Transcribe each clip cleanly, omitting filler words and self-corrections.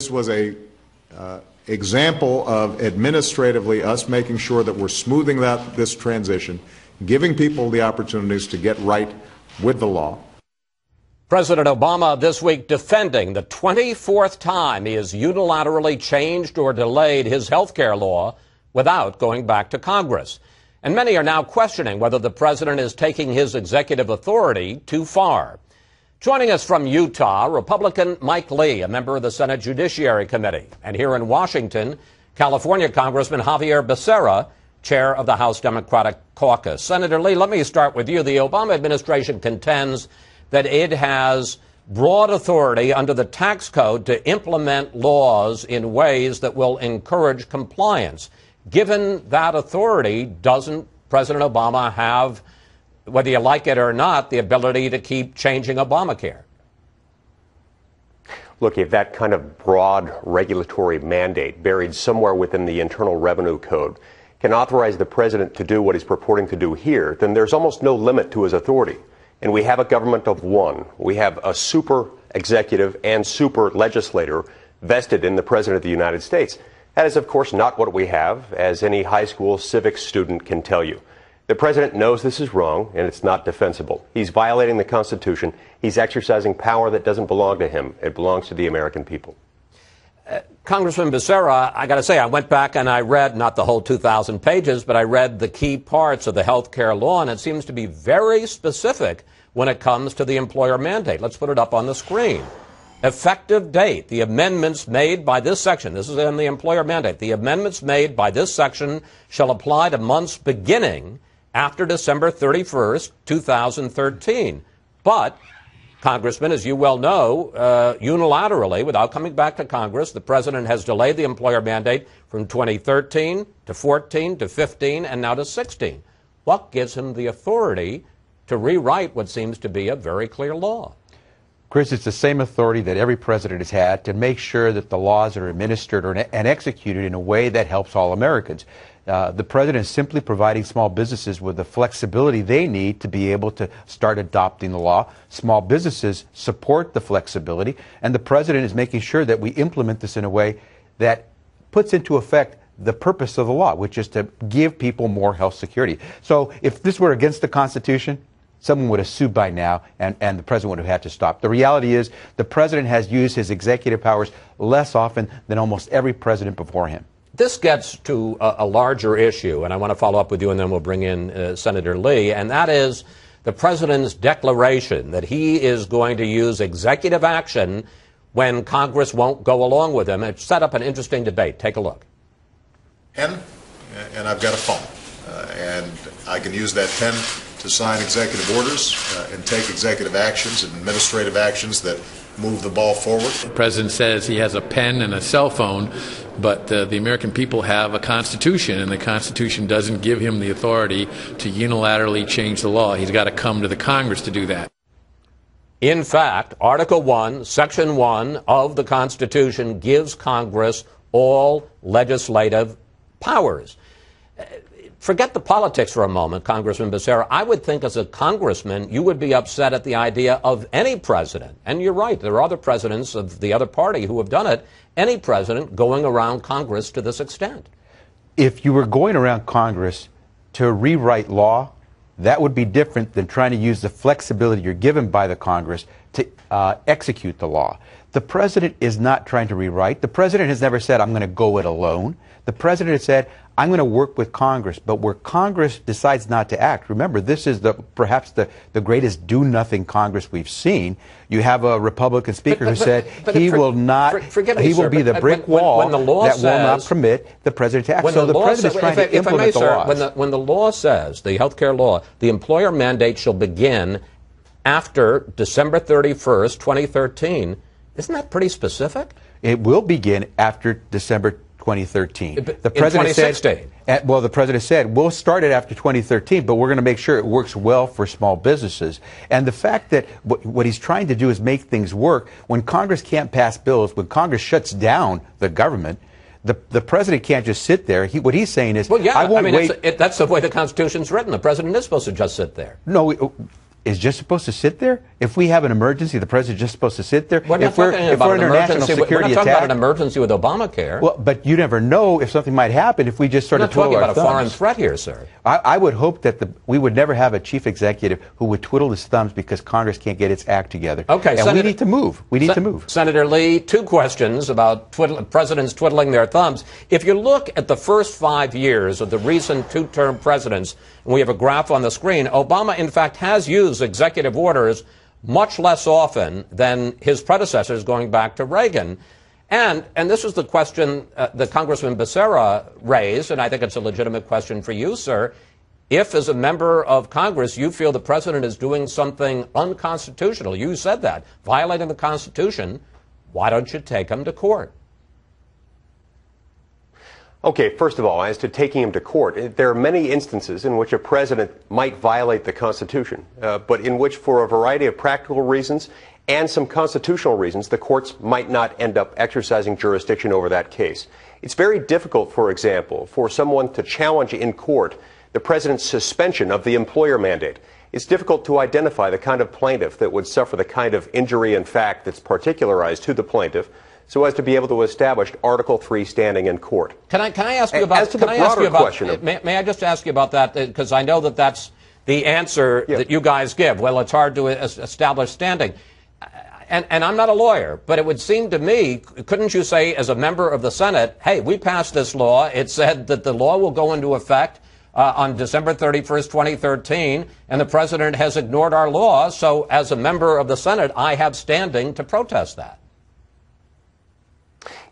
this was a example of administratively us making sure that we're smoothing this transition, giving people the opportunities to get right with the law. President Obama this week defending the 24th time he has unilaterally changed or delayed his health care law without going back to Congress. And many are now questioning whether the president is taking his executive authority too far. Joining us from Utah, Republican Mike Lee, a member of the Senate Judiciary Committee. And here in Washington, California Congressman Javier Becerra, chair of the House Democratic Caucus. Senator Lee, let me start with you. The Obama administration contends that it has broad authority under the tax code to implement laws in ways that will encourage compliance. Given that authority, doesn't President Obama have, whether you like it or not, the ability to keep changing Obamacare? Look, if that kind of broad regulatory mandate buried somewhere within the Internal Revenue Code can authorize the president to do what he's purporting to do here, then there's almost no limit to his authority. And we have a government of one. We have a super executive and super legislator vested in the president of the United States. That is, of course, not what we have, as any high school civics student can tell you. The president knows this is wrong, and it's not defensible. He's violating the Constitution. He's exercising power that doesn't belong to him. It belongs to the American people. Congressman Becerra, I got to say, I went back and I read, not the whole 2,000 pages, but I read the key parts of the health care law, and it seems to be very specific when it comes to the employer mandate. Let's put it up on the screen. Effective date. The amendments made by this section, this is in the employer mandate, the amendments made by this section shall apply to months beginning after December 31st, 2013. But, Congressman, as you well know, unilaterally, without coming back to Congress, the president has delayed the employer mandate from 2013 to 14 to 15 and now to 16. What gives him the authority to rewrite what seems to be a very clear law? Chris, it's the same authority that every president has had to make sure that the laws are administered and executed in a way that helps all Americans. The president is simply providing small businesses with the flexibility they need to be able to start adopting the law. Small businesses support the flexibility, and the president is making sure that we implement this in a way that puts into effect the purpose of the law, which is to give people more health security. So if this were against the Constitution, someone would have sued by now, and the president would have had to stop. The reality is the president has used his executive powers less often than almost every president before him. This gets to a larger issue, and I want to follow up with you, and then we'll bring in Senator Lee, and that is the president's declaration that he is going to use executive action when Congress won't go along with him. It's set up an interesting debate. Take a look. Pen, and I've got a phone, and I can use that pen to sign executive orders and take executive actions and administrative actions that move the ball forward. The president says he has a pen and a cell phone, but the American people have a Constitution, and the Constitution doesn't give him the authority to unilaterally change the law. He's got to come to the Congress to do that. In fact, Article 1, Section 1 of the Constitution gives Congress all legislative powers. Forget the politics for a moment, Congressman Becerra. I would think as a congressman, you would be upset at the idea of any president. And you're right, there are other presidents of the other party who have done it. Any president going around Congress to this extent. If you were going around Congress to rewrite law, that would be different than trying to use the flexibility you're given by the Congress to execute the law. The president is not trying to rewrite. The president has never said, I'm going to go it alone. The president has said, I'm going to work with Congress. But where Congress decides not to act, remember, this is perhaps the greatest do-nothing Congress we've seen. You have a Republican speaker who said he will not, he will be the brick wall that will not permit the president to act. So the president is trying to implement the laws. When the law says, the health care law, the employer mandate shall begin after December 31st, 2013, isn't that pretty specific? It will begin after December 2013. The president said, well, the president said, we'll start it after 2013, but we're going to make sure it works well for small businesses. And the fact that what he's trying to do is make things work. When Congress can't pass bills, when Congress shuts down the government, the president can't just sit there. What he's saying is, well, yeah, I won't wait. That's the way the Constitution's written. The president is supposed to just sit there. No, is just supposed to sit there? If we have an emergency, the president's just supposed to sit there? We're not talking about an emergency. We're not talking about an emergency with Obamacare. Well, but you never know if something might happen if we just sort of twiddle our thumbs. We're not talking about a foreign threat here, sir. I would hope that we would never have a chief executive who would twiddle his thumbs because Congress can't get its act together. Okay, and we need to move. We need to move. Senator Lee, two questions about presidents twiddling their thumbs. If you look at the first 5 years of the recent two-term presidents, and we have a graph on the screen, Obama, in fact, has used executive orders much less often than his predecessors going back to Reagan. And this is the question that Congressman Becerra raised, and I think it's a legitimate question for you, sir. If, as a member of Congress, you feel the president is doing something unconstitutional, you said that, violating the Constitution, why don't you take him to court? Okay, first of all, as to taking him to court, there are many instances in which a president might violate the Constitution, but in which, for a variety of practical reasons and some constitutional reasons, the courts might not end up exercising jurisdiction over that case. It's very difficult, for example, for someone to challenge in court the president's suspension of the employer mandate. It's difficult to identify the kind of plaintiff that would suffer the kind of injury in fact that's particularized to the plaintiff, so as to be able to establish Article III standing in court. Can I ask you about? As to the broader question, may I just ask you about that, because I know that that's the answer that you guys give. Well, it's hard to establish standing, and I'm not a lawyer, but it would seem to me, couldn't you say, as a member of the Senate, hey, we passed this law. It said that the law will go into effect on December 31st, 2013, and the president has ignored our law. So, as a member of the Senate, I have standing to protest that.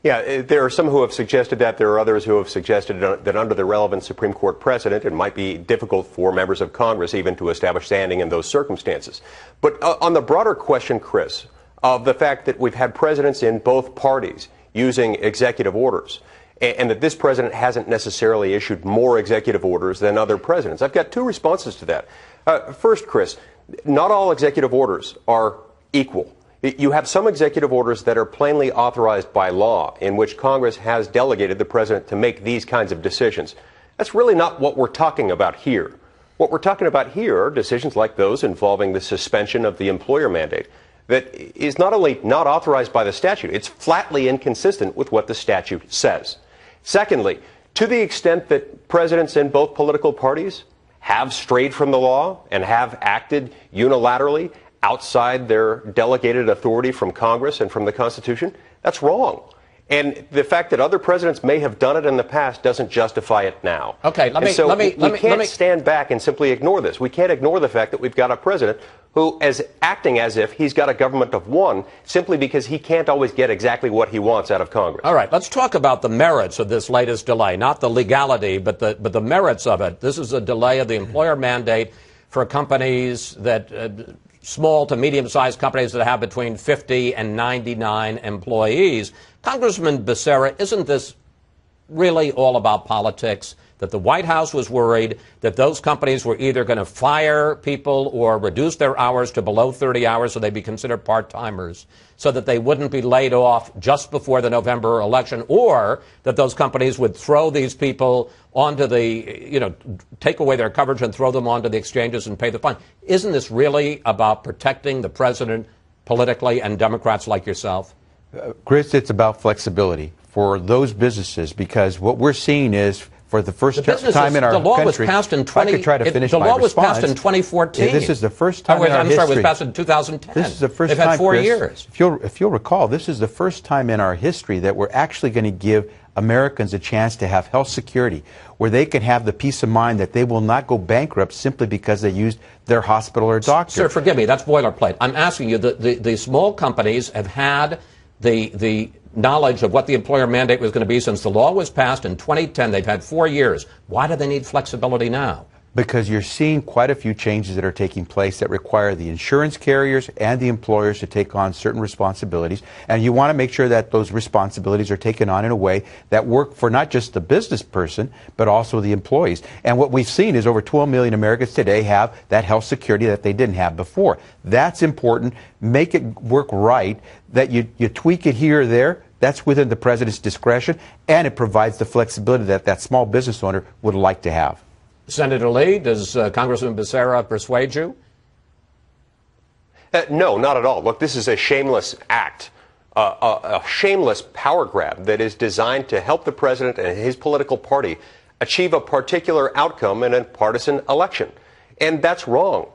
Yeah, there are some who have suggested that. There are others who have suggested that under the relevant Supreme Court precedent, it might be difficult for members of Congress even to establish standing in those circumstances. But on the broader question, Chris, of the fact that we've had presidents in both parties using executive orders, and that this president hasn't necessarily issued more executive orders than other presidents, I've got two responses to that. First, Chris, not all executive orders are equal. You have some executive orders that are plainly authorized by law, in which Congress has delegated the president to make these kinds of decisions. That's really not what we're talking about here. What we're talking about here are decisions like those involving the suspension of the employer mandate that is not only not authorized by the statute, it's flatly inconsistent with what the statute says. Secondly, to the extent that presidents in both political parties have strayed from the law and have acted unilaterally outside their delegated authority from Congress and from the Constitution, that's wrong. And the fact that other presidents may have done it in the past doesn't justify it now. Okay, we can't stand back and simply ignore this. We can't ignore the fact that we've got a president who is acting as if he's got a government of one simply because he can't always get exactly what he wants out of Congress. All right, let's talk about the merits of this latest delay, not the legality, but the merits of it. This is a delay of the employer mandate for companies that small to medium-sized companies that have between 50 and 99 employees. Congressman Becerra, isn't this really all about politics? That the White House was worried that those companies were either going to fire people or reduce their hours to below 30 hours so they'd be considered part-timers, so that they wouldn't be laid off just before the November election, or that those companies would throw these people onto the, take away their coverage and throw them onto the exchanges and pay the fine. Isn't this really about protecting the president politically and Democrats like yourself? Chris, it's about flexibility for those businesses, because what we're seeing is, for the first time in our country, the law was passed in 2014. This is the first time in our history. I'm sorry, it was passed in 2010. This is the first time. They've had 4 years. If you'll recall, this is the first time in our history that we're actually going to give Americans a chance to have health security, where they can have the peace of mind that they will not go bankrupt simply because they used their hospital or doctor. Sir, forgive me, that's boilerplate. I'm asking you, the small companies have had the knowledge of what the employer mandate was going to be since the law was passed in 2010. They've had 4 years. Why do they need flexibility now? Because you're seeing quite a few changes that are taking place that require the insurance carriers and the employers to take on certain responsibilities. And you want to make sure that those responsibilities are taken on in a way that work for not just the business person, but also the employees. And what we've seen is over 12 million Americans today have that health security that they didn't have before. That's important. Make it work right, that you tweak it here or there. That's within the president's discretion, and it provides the flexibility that that small business owner would like to have. Senator Lee, does Congressman Becerra persuade you? No, not at all. Look, this is a shameless act, a shameless power grab that is designed to help the president and his political party achieve a particular outcome in a partisan election. And that's wrong.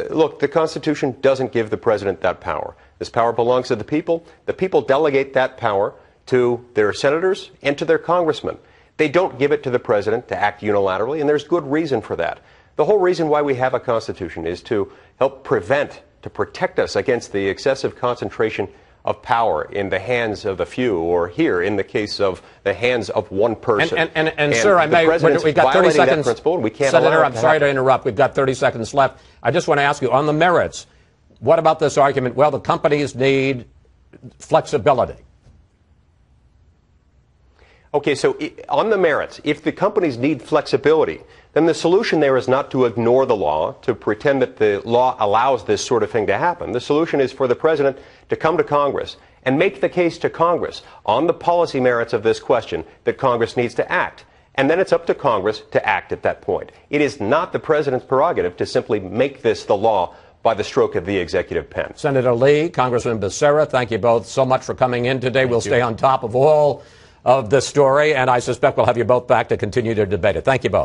Look, the Constitution doesn't give the president that power. This power belongs to the people. The people delegate that power to their senators and to their congressmen. They don't give it to the president to act unilaterally, and there's good reason for that. The whole reason why we have a Constitution is to help to protect us against the excessive concentration of power in the hands of the few, or here, in the case of the hands of one person. And sir, I may, we've got 30 seconds. And we can't Senator, I'm sorry to interrupt. We've got 30 seconds left. I just want to ask you, on the merits, what about this argument? Well, the companies need flexibility. Okay, so on the merits, if the companies need flexibility, then the solution there is not to ignore the law, to pretend that the law allows this sort of thing to happen. The solution is for the president to come to Congress and make the case to Congress on the policy merits of this question that Congress needs to act. And then it's up to Congress to act at that point. It is not the president's prerogative to simply make this the law by the stroke of the executive pen. Senator Lee, Congressman Becerra, thank you both so much for coming in today. We'll stay on top of all of this story, and I suspect we'll have you both back to continue to debate it. Thank you both.